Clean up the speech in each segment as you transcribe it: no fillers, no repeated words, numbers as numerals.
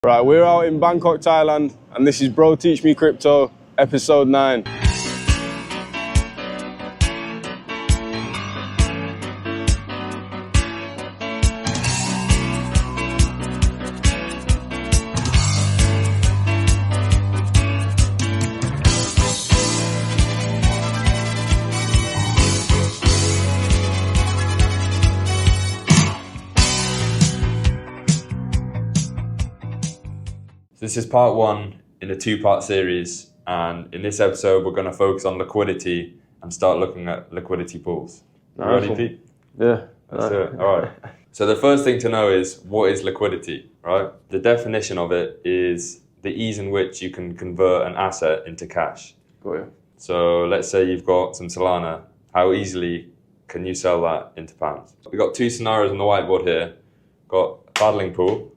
Right, we're out in Bangkok, Thailand, and this is Bro Teach Me Crypto, episode 9. This is part 1 in a 2-part series, and in this episode we're going to focus on liquidity and start looking at liquidity pools. You ready, Pete? Yeah. Let's do it. All right. So the first thing to know is, what is liquidity, right? The definition of it is the ease in which you can convert an asset into cash. Got you. So let's say you've got some Solana. How easily can you sell that into pounds? We've got 2 scenarios on the whiteboard here. Got a paddling pool,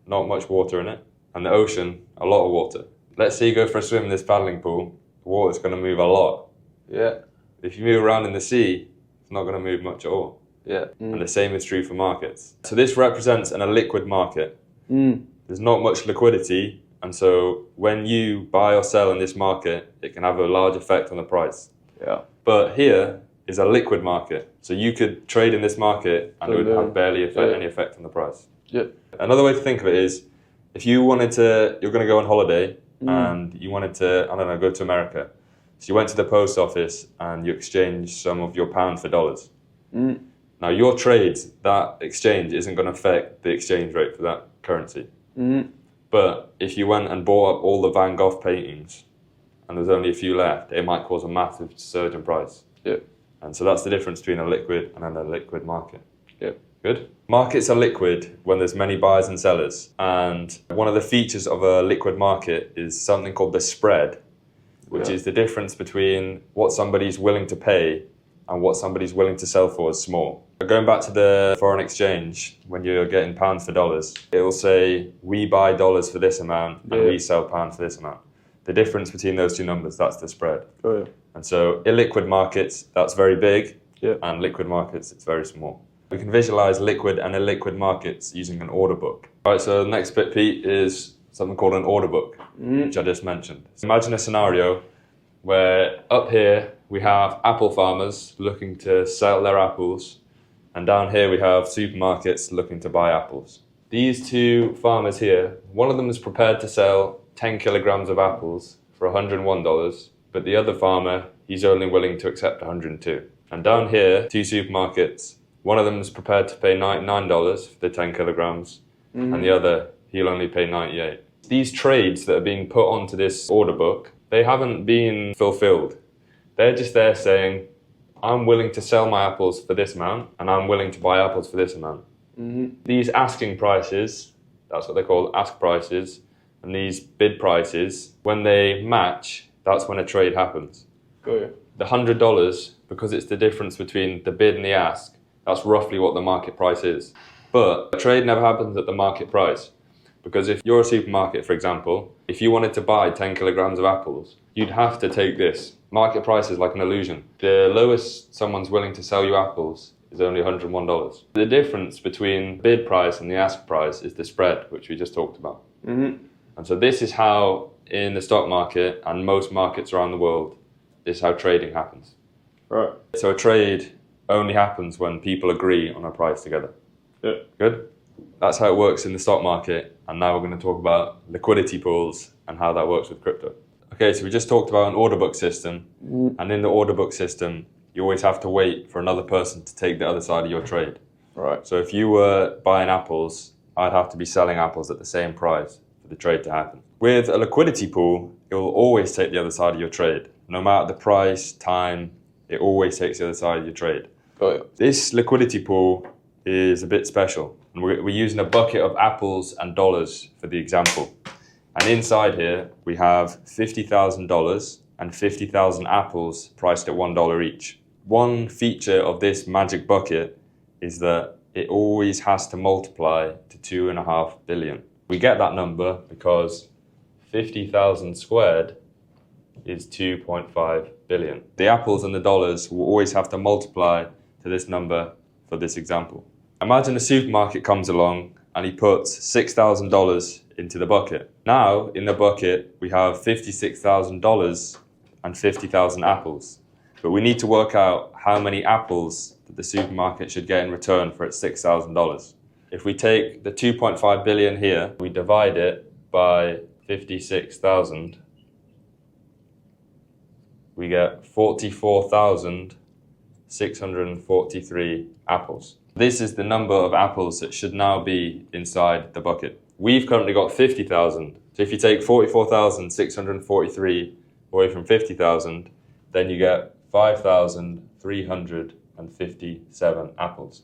not much water in it, and the ocean, a lot of water. Let's say you go for a swim in this paddling pool, the water's going to move a lot. Yeah. If you move around in the sea, it's not going to move much at all. Yeah. And the same is true for markets. So this represents an illiquid market. There's not much liquidity, and so when you buy or sell in this market, it can have a large effect on the price. Yeah. But here is a liquid market. So you could trade in this market and it would have barely any effect on the price. Yeah. Another way to think of it is, if you wanted to, you're going to go on holiday and you wanted to, I don't know, go to America. So you went to the post office and you exchanged some of your pounds for dollars. Now your trades, that exchange isn't going to affect the exchange rate for that currency. But if you went and bought up all the Van Gogh paintings and there's only a few left, it might cause a massive surge in price. Yeah. And so that's the difference between a liquid and an illiquid market. Yeah. Good. Markets are liquid when there's many buyers and sellers. And one of the features of a liquid market is something called the spread, which is the difference between what somebody's willing to pay and what somebody's willing to sell for as small. Going back to the foreign exchange, when you're getting pounds for dollars, it will say, we buy dollars for this amount and we sell pounds for this amount. The difference between those 2 numbers, that's the spread. Oh, yeah. And so illiquid markets, that's very big, and liquid markets, it's very small. We can visualize liquid and illiquid markets using an order book. All right, so the next bit, Pete, is something called an order book, which I just mentioned. So imagine a scenario where up here we have apple farmers looking to sell their apples, and down here we have supermarkets looking to buy apples. These 2 farmers here, one of them is prepared to sell 10 kilograms of apples for $101, but the other farmer, he's only willing to accept 102. And down here, 2 supermarkets, one of them is prepared to pay $99 for the 10 kilograms, and the other, he'll only pay 98. These trades that are being put onto this order book, they haven't been fulfilled. They're just there saying, I'm willing to sell my apples for this amount, and I'm willing to buy apples for this amount. These asking prices, that's what they call ask prices, and these bid prices, when they match, that's when a trade happens. Good. The $100, because it's the difference between the bid and the ask, that's roughly what the market price is. But a trade never happens at the market price. Because if you're a supermarket, for example, if you wanted to buy 10 kilograms of apples, you'd have to take this. Market price is like an illusion. The lowest someone's willing to sell you apples is only $101. The difference between the bid price and the ask price is the spread, which we just talked about. And so this is how, in the stock market and most markets around the world, this is how trading happens. Right. So a trade only happens when people agree on a price together. Yeah. Good? That's how it works in the stock market, and now we're going to talk about liquidity pools and how that works with crypto. Okay, so we just talked about an order book system, and in the order book system, you always have to wait for another person to take the other side of your trade. Right. So if you were buying apples, I'd have to be selling apples at the same price for the trade to happen. With a liquidity pool, it will always take the other side of your trade. No matter the price, time, it always takes the other side of your trade. Got it. This liquidity pool is a bit special. And we're using a bucket of apples and dollars for the example. And inside here, we have $50,000 and 50,000 apples priced at $1 each. One feature of this magic bucket is that it always has to multiply to 2.5 billion. We get that number because 50,000 squared is 2.5 billion. The apples and the dollars will always have to multiply to this number for this example. Imagine a supermarket comes along and he puts $6,000 into the bucket. Now, in the bucket, we have $56,000 and 50,000 apples. But we need to work out how many apples that the supermarket should get in return for its $6,000. If we take the 2.5 billion here, we divide it by 56,000, we get 44,643 apples. This is the number of apples that should now be inside the bucket. We've currently got 50,000. So if you take 44,643 away from 50,000, then you get 5,357 apples.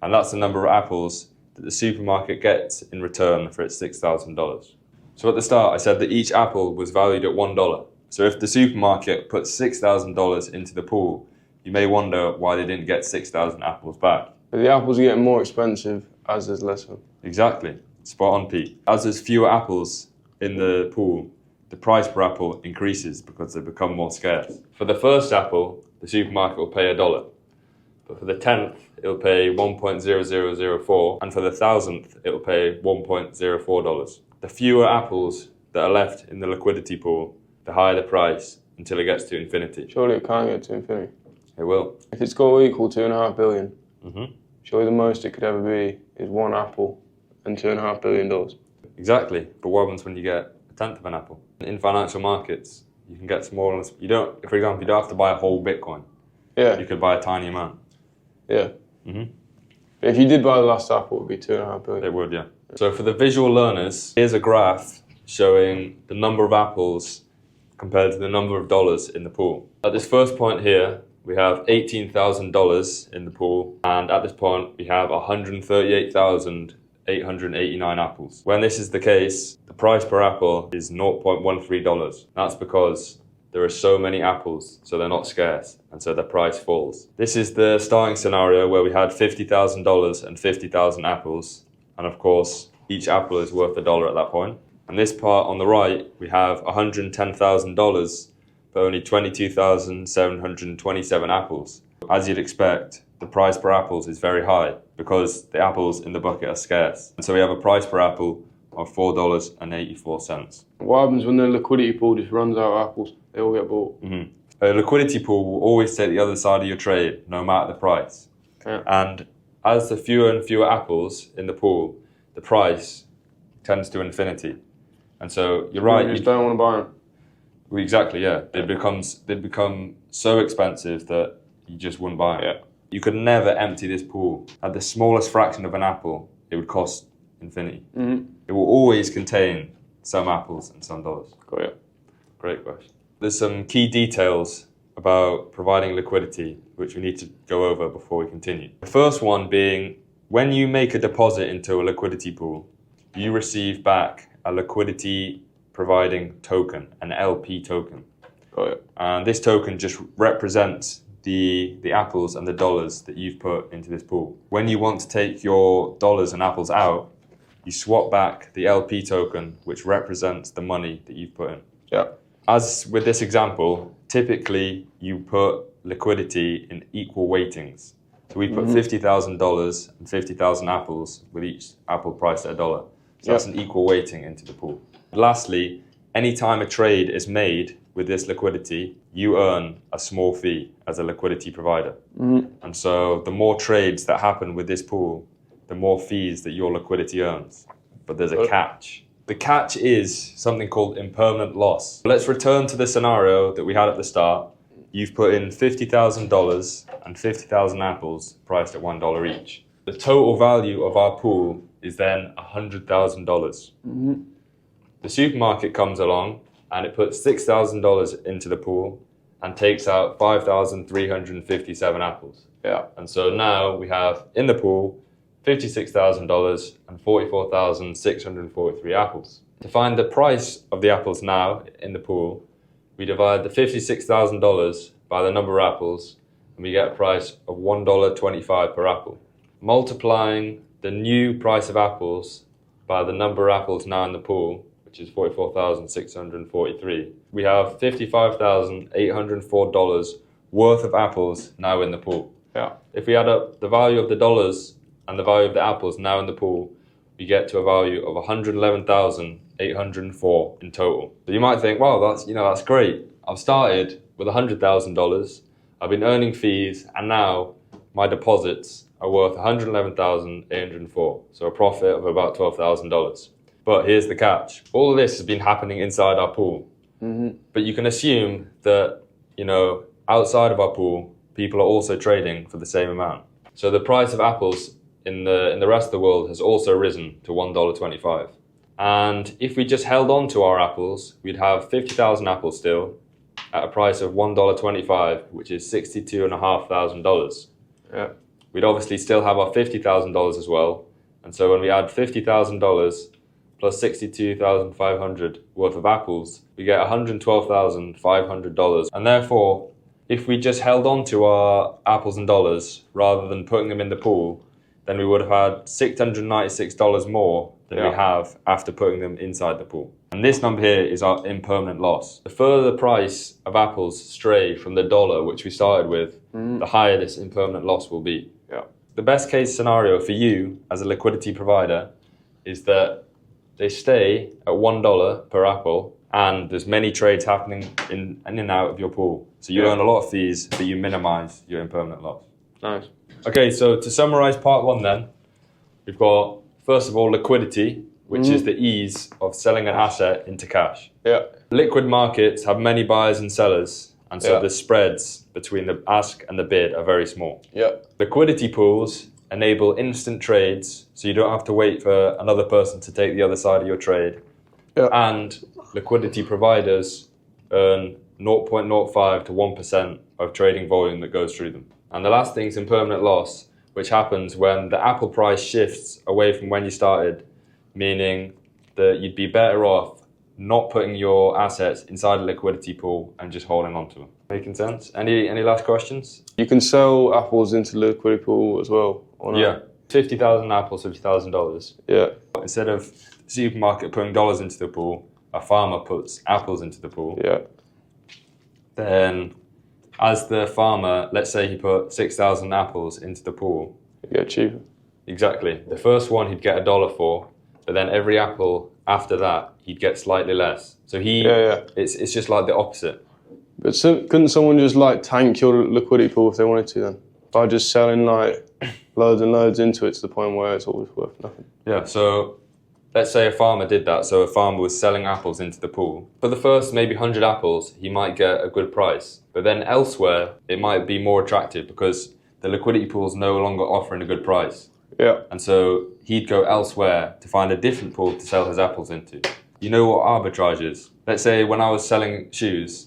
And that's the number of apples that the supermarket gets in return for its $6,000. So at the start, I said that each apple was valued at $1. So if the supermarket put $6,000 into the pool, you may wonder why they didn't get 6,000 apples back. But the apples are getting more expensive as there's less of them. Exactly. Spot on, Pete. As there's fewer apples in the pool, the price per apple increases because they become more scarce. For the first apple, the supermarket will pay $1. But for the 10th, it'll pay 1.0004, and for the 1,000th, it'll pay $1.04. The fewer apples that are left in the liquidity pool, the higher the price until it gets to infinity. Surely it can't get to infinity. It will. If it's got to equal 2.5 billion, Mm-hmm. surely the most it could ever be is one apple and $2.5 billion. Exactly. But what happens when you get a tenth of an apple? In financial markets, you can get smaller. For example, you don't have to buy a whole Bitcoin. Yeah. You could buy a tiny amount. Yeah. Mm-hmm. But if you did buy the last apple, it would be 2.5 billion. It would, yeah. So for the visual learners, here's a graph showing the number of apples compared to the number of dollars in the pool. At this first point here, we have $18,000 in the pool, and at this point, we have 138,889 apples. When this is the case, the price per apple is $0.13. That's because there are so many apples, so they're not scarce, and so the price falls. This is the starting scenario where we had $50,000 and 50,000 apples, and of course, each apple is worth $1 at that point. And this part on the right, we have $110,000 for only 22,727 apples. As you'd expect, the price per apples is very high because the apples in the bucket are scarce. And so we have a price per apple of $4.84. What happens when the liquidity pool just runs out of apples? They all get bought. Mm-hmm. A liquidity pool will always take the other side of your trade, no matter the price. Yeah. And as the fewer and fewer apples in the pool, the price tends to infinity. And so you're right. You just don't want to buy them. Well, exactly, yeah. They become so expensive that you just wouldn't buy it. Yeah. You could never empty this pool. At the smallest fraction of an apple, it would cost infinity. Mm-hmm. It will always contain some apples and some dollars. Got it. Great question. There's some key details about providing liquidity which we need to go over before we continue. The first one being, when you make a deposit into a liquidity pool, you receive back a liquidity providing token, an LP token. Got it. And this token just represents the apples and the dollars that you've put into this pool. When you want to take your dollars and apples out, you swap back the LP token, which represents the money that you've put in. Yeah. As with this example, typically you put liquidity in equal weightings. So we put $50,000 and 50,000 apples with each apple priced at $1. So that's an equal weighting into the pool. Lastly, anytime a trade is made with this liquidity, you earn a small fee as a liquidity provider. Mm-hmm. And so the more trades that happen with this pool, the more fees that your liquidity earns. But there's a catch. The catch is something called impermanent loss. Let's return to the scenario that we had at the start. You've put in $50,000 and 50,000 apples priced at $1 each. The total value of our pool is then $100,000. Mm-hmm. The supermarket comes along and it puts $6,000 into the pool and takes out 5,357 apples. Yeah. And so now we have in the pool $56,000 and 44,643 apples. To find the price of the apples now in the pool, we divide the $56,000 by the number of apples and we get a price of $1.25 per apple. Multiplying the new price of apples by the number of apples now in the pool, which is 44,643, we have $55,804 worth of apples now in the pool. Yeah. If we add up the value of the dollars and the value of the apples now in the pool, we get to a value of 111,804 in total. So you might think, wow, that's great. I've started with $100,000. I've been earning fees, and now my deposits are worth 111,804. So a profit of about $12,000. But here's the catch. All of this has been happening inside our pool. But you can assume that, outside of our pool, people are also trading for the same amount. So the price of apples in the rest of the world has also risen to $1.25. And if we just held on to our apples, we'd have 50,000 apples still at a price of $1.25, which is $62,500. Yeah. We'd obviously still have our $50,000 as well. And so when we add $50,000 plus $62,500 worth of apples, we get $112,500. And therefore, if we just held on to our apples and dollars rather than putting them in the pool, then we would have had $696 more than we have after putting them inside the pool. And this number here is our impermanent loss. The further the price of apples stray from the dollar, which we started with, the higher this impermanent loss will be. Yeah. The best case scenario for you as a liquidity provider is that they stay at $1 per apple, and there's many trades happening in and out of your pool. So you earn a lot of fees, but you minimize your impermanent loss. Nice. Okay, so to summarize part one then, we've got, first of all, liquidity, which is the ease of selling an asset into cash. Yeah. Liquid markets have many buyers and sellers, and so the spreads between the ask and the bid are very small. Yeah. Liquidity pools enable instant trades, so you don't have to wait for another person to take the other side of your trade. Yeah. And liquidity providers earn 0.05 to 1% of trading volume that goes through them. And the last thing is impermanent loss, which happens when the apple price shifts away from when you started, meaning that you'd be better off not putting your assets inside a liquidity pool and just holding on to them. Making sense? Any last questions? You can sell apples into the liquidity pool as well, or not? Yeah. 50,000 apples, $50,000. Yeah. Instead of the supermarket putting dollars into the pool, a farmer puts apples into the pool. Yeah. Then, as the farmer, let's say he put 6,000 apples into the pool. You get cheaper. Exactly. The first one he'd get $1 for, but then every apple after that he'd get slightly less. So it's just like the opposite. But couldn't someone just tank your liquidity pool if they wanted to then? By just selling loads and loads into it to the point where it's always worth nothing. Yeah, so let's say a farmer did that. So a farmer was selling apples into the pool. For the first maybe 100 apples, he might get a good price. But then elsewhere, it might be more attractive because the liquidity pool is no longer offering a good price. Yeah. And so he'd go elsewhere to find a different pool to sell his apples into. You know what arbitrage is? Let's say when I was selling shoes,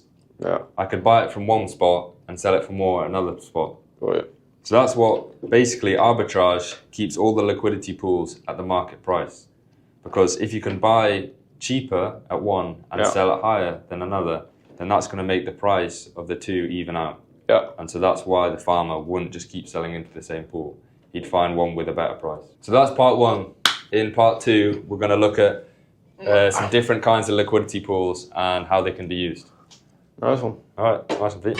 I could buy it from one spot and sell it for more at another spot. Oh, yeah. So that's what basically arbitrage keeps all the liquidity pools at the market price. Because if you can buy cheaper at one and sell it higher than another, then that's going to make the price of the two even out. Yeah. And so that's why the farmer wouldn't just keep selling into the same pool. He'd find one with a better price. So that's part one. In part two, we're going to look at some different kinds of liquidity pools and how they can be used. Nice one. All right, nice one, Pete.